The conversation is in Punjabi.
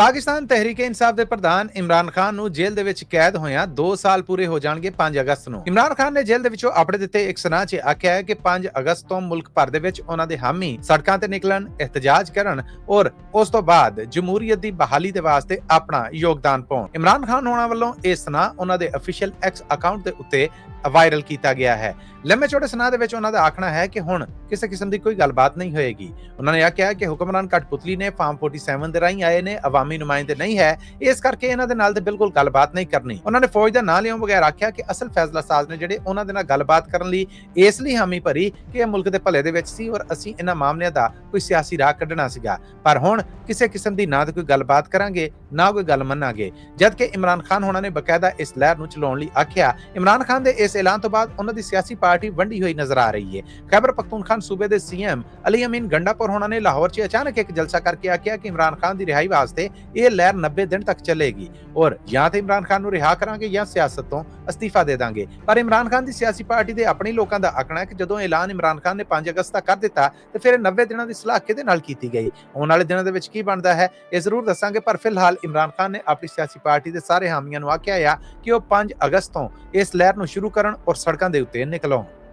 ਪਾਕਿਸਤਾਨ ਤਹਿਰੀਕ-ਏ-ਇਨਸਾਫ ਦੇ ਪ੍ਰਧਾਨ ਇਮਰਾਨ ਖਾਨ ਨੂੰ ਜੇਲ੍ਹ ਦੇ ਵਿੱਚ ਕੈਦ ਹੋਇਆਂ 2 ਸਾਲ ਪੂਰੇ ਹੋ ਜਾਣਗੇ 5 ਅਗਸਤ ਨੂੰ। ਇਮਰਾਨ ਖਾਨ ਨੇ ਜੇਲ੍ਹ ਦੇ ਵਿੱਚੋਂ ਆਪਣੇ ਦਿੱਤੇ ਇੱਕ ਸੁਨਾਹ 'ਚ ਆਖਿਆ ਹੈ ਕਿ 5 ਅਗਸਤ ਤੋਂ ਮੁਲਕ ਭਰ ਦੇ ਵਿੱਚ ਉਹਨਾਂ ਦੇ ਹਾਮੀ ਸੜਕਾਂ ਤੇ ਨਿਕਲਣ, ਇhtਜਾਜ ਕਰਨ ਔਰ ਉਸ ਤੋਂ ਬਾਅਦ ਜਮਹੂਰੀਅਤ ਦੀ ਬਹਾਲੀ ਦੇ ਵਾਸਤੇ ਆਪਣਾ ਯੋਗਦਾਨ ਪਾਉਣ। ਇਮਰਾਨ ਖਾਨ ਹੋਣਾ ਵੱਲੋਂ ਇਹ ਸੁਨਾਹ ਉਹਨਾਂ ਦੇ ਅਫੀਸ਼ੀਅਲ ਐਕਸ ਅਕਾਊਂਟ ਦੇ ਉੱਤੇ ਵਾਇਰਲ ਕੀਤਾ ਗਿਆ ਹੈ। ਲੰਮੇ ਚੌੜੇ ਸੁਨਾਹ ਦੇ ਵਿੱਚ ਉਹਨਾਂ ਦਾ ਆਖਣਾ ਹੈ ਕਿ ਹੁਣ ਕਿਸੇ ਕਿਸਮ ਦੀ ਕੋਈ ਗੱਲਬਾਤ ਨਹੀਂ ਹੋਏਗੀ। ਉਹਨਾਂ ਨੇ ਆਖਿਆ ਕਿ ਹੁਕਮਰਾਨ ਕਠਪੁਤਲੀ ਨੇ ਫਾਰਮ 47 ਦੇ ਰਾਹੀਂ ਆਏ ਨੇ, ਅਵਾਮੀ ਨੁਮਾਇੰਦੇ ਨਹੀਂ ਹੈ, ਇਸ ਕਰਕੇ ਇਹਨਾਂ ਦੇ ਨਾਲ ਤੇ ਬਿਲਕੁਲ ਗੱਲਬਾਤ ਨਹੀਂ ਕਰਨੀ। ਉਹਨਾਂ ਨੇ ਫੌਜ ਦਾ ਨਾਂ ਲਿਆਉਣ ਬਗੈਰ ਆਖਿਆ ਕਿ ਅਸਲ ਫੈਸਲਾ ਸਾਜ਼ ਨੇ ਜਿਹੜੇ ਉਹਨਾਂ ਦੇ ਨਾਲ ਗੱਲਬਾਤ ਕਰਨ ਲਈ ਇਸ ਲਈ ਹਾਮੀ ਭਰੀ ਕਿ ਇਹ ਮੁਲਕ ਦੇ ਭਲੇ ਦੇ ਵਿੱਚ ਸੀ ਔਰ ਅਸੀਂ ਇਹਨਾਂ ਮਾਮਲਿਆਂ ਦਾ ਕੋਈ ਸਿਆਸੀ ਰਾਹ ਕੱਢਣਾ ਸੀਗਾ, ਪਰ ਹੁਣ ਕਿਸੇ ਕਿਸਮ ਦੀ ਨਾ ਤਾਂ ਕੋਈ ਗੱਲਬਾਤ ਕਰਾਂਗੇ ਨਾ ਕੋਈ ਗੱਲ ਮੰਨਾਂਗੇ। ਜਦਕਿ ਇਮਰਾਨ ਖਾਨ ਹੋਣਾ ਨੇ ਬਕਾਇਦਾ ਇਸ ਲਹਿਰ ਨੂੰ ਚਲਾਉਣ ਲਈ ਆਖਿਆ। ਇਮਰਾਨ ਖਾਨ ਦੇ ਇਸ ਐਲਾਨ ਤੋਂ ਬਾਅਦ ਉਹਨਾਂ ਦੀ ਸਿਆਸੀ ਪਾਰਟੀ ਵੰਡੀ ਹੋਈ ਨਜ਼ਰ ਆ ਰਹੀ ਹੈ। ਖੈਬਰ ਪਖਤੂਨਖਵਾ ਸੂਬੇ ਦੇ ਸੀਐਮ ਅਲੀ ਅਮੀਨ ਗੰਡਾਪੁਰ ਹੋਣਾ ਨੇ ਲਾਹੌਰ 'ਚ ਅਚਾਨਕ ਇੱਕ ਜਲਸਾ ਕਰਕੇ ਆਖਿਆ ਕਿ ਇਮਰਾਨ ਖਾਨ ਦੀ ਰਿਹਾਈ ਵਾਸਤੇ ਇਹ ਲਹਿਰ 90 ਦਿਨ ਤੱਕ ਚੱਲੇਗੀ ਔਰ ਜਾਂ ਤੇ ਇਮਰਾਨ ਖਾਨ ਨੂੰ ਰਿਹਾ ਕਰਾਂਗੇ ਜਾਂ ਸਿਆਸਤ ਤੋਂ ਅਸਤੀਫਾ ਦੇ ਦਾਂਗੇ। ਪਰ ਇਮਰਾਨ ਖਾਨ ਦੀ ਸਿਆਸੀ ਪਾਰਟੀ ਦੇ ਆਪਣੇ ਲੋਕਾਂ ਦਾ ਆਖਣਾ ਹੈ ਕਿ ਜਦੋਂ ਐਲਾਨ ਇਮਰਾਨ ਖਾਨ ਨੇ 5 ਅਗਸਤ ਤੱਕ ਕਰ ਦਿੱਤਾ ਤੇ ਫਿਰ 90 ਦਿਨਾਂ ਦੀ ਸਲਾਹ ਕਿਹਦੇ ਨਾਲ ਕੀਤੀ ਗਈ। ਆਉਣ ਵਾਲੇ ਦਿਨਾਂ ਦੇ ਵਿੱਚ ਕੀ ਬਣਦਾ ਹੈ ਇਹ ਜ਼ਰੂਰ ਦੱਸਾਂਗੇ, ਪਰ ਫਿਲਹਾਲ ਇਮਰਾਨ ਖਾਨ ਨੇ ਆਪਣੀ ਸਿਆਸੀ ਪਾਰਟੀ ਦੇ ਸਾਰੇ ਹਾਮੀਆਂ ਨੂੰ ਆਖਿਆ ਕਿ ਉਹ 5 ਅਗਸਤ ਤੋਂ ਇਸ ਲਹਿਰ ਨੂੰ ਸ਼ੁਰੂ ਕਰਨ ਔਰ ਸੜਕਾਂ ਦੇ ਉੱਤੇ ਨਿਕਲਣ।